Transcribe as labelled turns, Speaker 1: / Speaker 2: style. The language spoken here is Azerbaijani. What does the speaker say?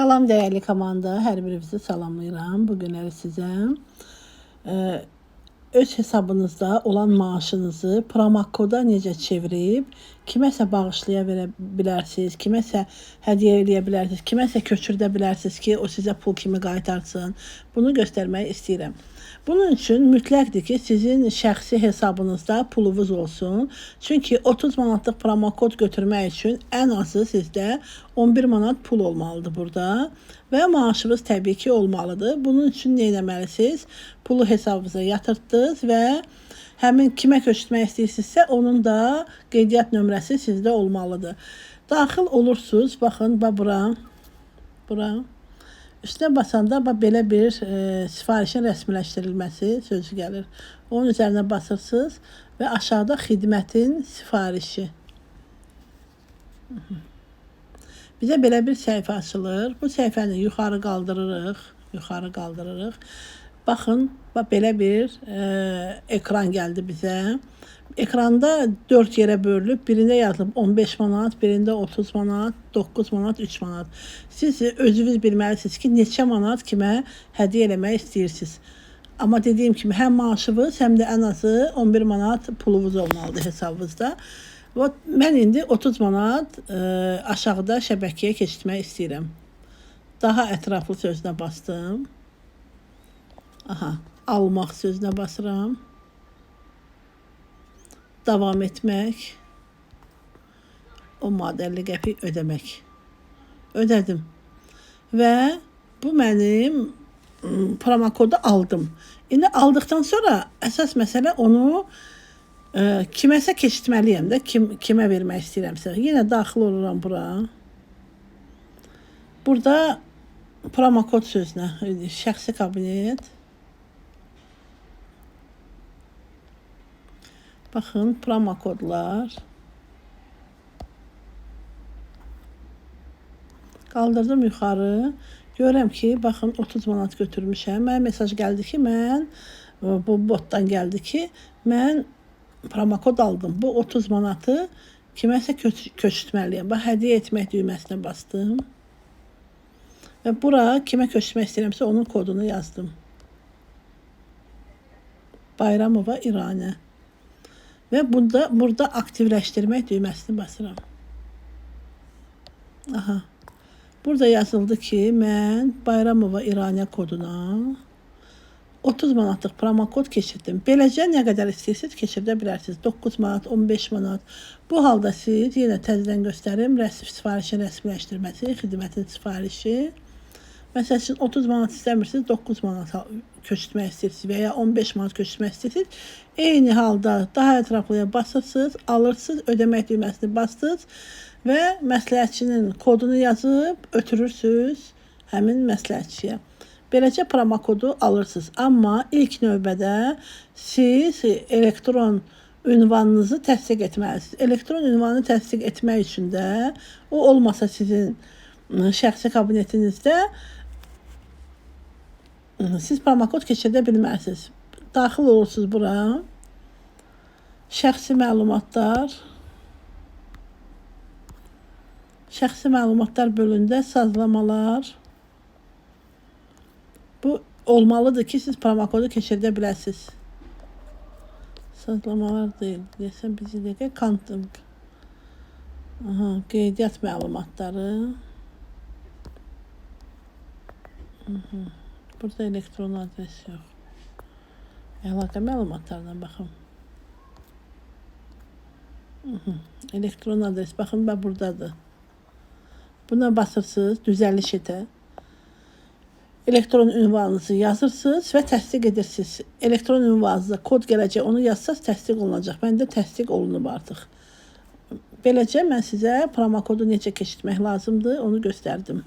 Speaker 1: Salam değerli komanda, hər birinizi salamlayıram. Bugünləri sizə öz hesabınızda olan maaşınızı promokoda necə çevirib kiməsə bağışlaya bilərsiniz, kiməsə hədiyyə eləyə bilərsiniz, kiməsə köçürdə bilərsiniz ki, o sizə pul kimi qaytarsın. Bunu göstərmək istəyirəm. Bunun üçün mütləqdir ki, sizin şəxsi hesabınızda pulunuz olsun. Çünki 30 manatlıq promokod götürmək üçün ən azı sizdə 11 manat pul olmalıdır burada və maaşınız təbii ki olmalıdır. Bunun üçün nə etməlisiniz? Pulu hesabınıza yatırtdınız və həmin kimə köçürtmək istəyirsinizsə onun da qeydiyyat nömrəsi sizdə olmalıdır. Daxil olursunuz, baxın, bura. Üstünə basanda belə bir sifarişin rəsmiləşdirilməsi sözü gəlir. Onun üzərinə basırsınız və aşağıda xidmətin sifarişi. Bizə belə bir səhifə açılır. Bu səhifəni yuxarı qaldırırıq. Baxın, belə bir ekran gəldi bizə. Ekranda 4 yerə bölünüb, birində yazılıb 15 manat, birində 30 manat, 9 manat, 3 manat. Siz özünüz bilməlisiniz ki, neçə manat kimə hədiyyə eləmək istəyirsiniz. Amma dediyim kimi, həm maaşınız, həm də ən azı 11 manat pulunuz olmalıdır hesabınızda. Mən indi 30 manat aşağıda şəbəkəyə keçirmək istəyirəm. Daha ətraflı sözünə bastım. Almaq sözünə basıram. Davam etmək. O madəlli qəpik ödəmək. Ödədim. Və bu mənim promokodu aldım. İndi aldıqdan sonra əsas məsələ onu kiməsə keçirtməliyəm də, kimə vermək istəyirəmsə. Yenə daxil oluram bura. Burada promokod sözünə, şəxsi kabinet. Baxın, promokodlar. Qaldırdım yuxarı. Görürəm ki, baxın 30 manat götürmüşəm. Mənə mesaj gəldi ki, bu botdan gəldi ki, mən promokod aldım. Bu 30 manatı kiməsə köçürtməliyəm. Bax, hədiyyə etmək düyməsinə bastım. Və bura kimə köçürtmək istəyirəmsə onun kodunu yazdım. Bayramova İranə. Və burada aktivləşdirmək düyməsini basıram. Burada yazıldı ki, mən Bayramova İranə koduna 30 manatlıq promokod keçirdim. Beləcə nə qədər istəyirsiniz keçirdə bilərsiniz. 9 manat, 15 manat. Bu halda siz yenə təzədən göstərim. Sifarişin rəsmiləşdirməsi, xidmətin sifarişi. Məsəl üçün 30 manat istəmirsiniz, 9 manat köçürtmək istəyirsiniz və ya 15 manat köçürtmək istəyirsiniz. Eyni halda daha ətraflıya basırsınız, alırsınız, ödəmək düyməsini bastınız və məsləhətçinin kodunu yazıb ötürürsünüz həmin məsləhətçiyə. Beləcə promokodu alırsınız. Amma ilk növbədə siz elektron ünvanınızı təsdiq etməlisiniz. Elektron ünvanı təsdiq etmək üçün də o olmasa sizin şəxsi kabinetinizdə siz promokod keçirdə bilməlisiniz. Daxil olursunuz bura. Şəxsi məlumatlar. Şəxsi məlumatlar bölümündə sazlamalar. Bu olmalıdır ki, siz promokodu keçirdə biləsiniz. Sazlamalar deyil. Desəm bizi dəqiqə kontunk. Qeydiyyat məlumatları. Burada elektron adres yox. Əlaqə məlumatlarına baxın. Elektron adres, baxın, buradadır. Buna basırsınız, düzəliş etə. Elektron ünvanınızı yazırsınız və təsdiq edirsiniz. Elektron ünvanınızda kod gələcək, onu yazsaz təsdiq olunacaq. Məndə təsdiq olunub artıq. Beləcə mən sizə promokodu necə keçirtmək lazımdır, onu göstərdim.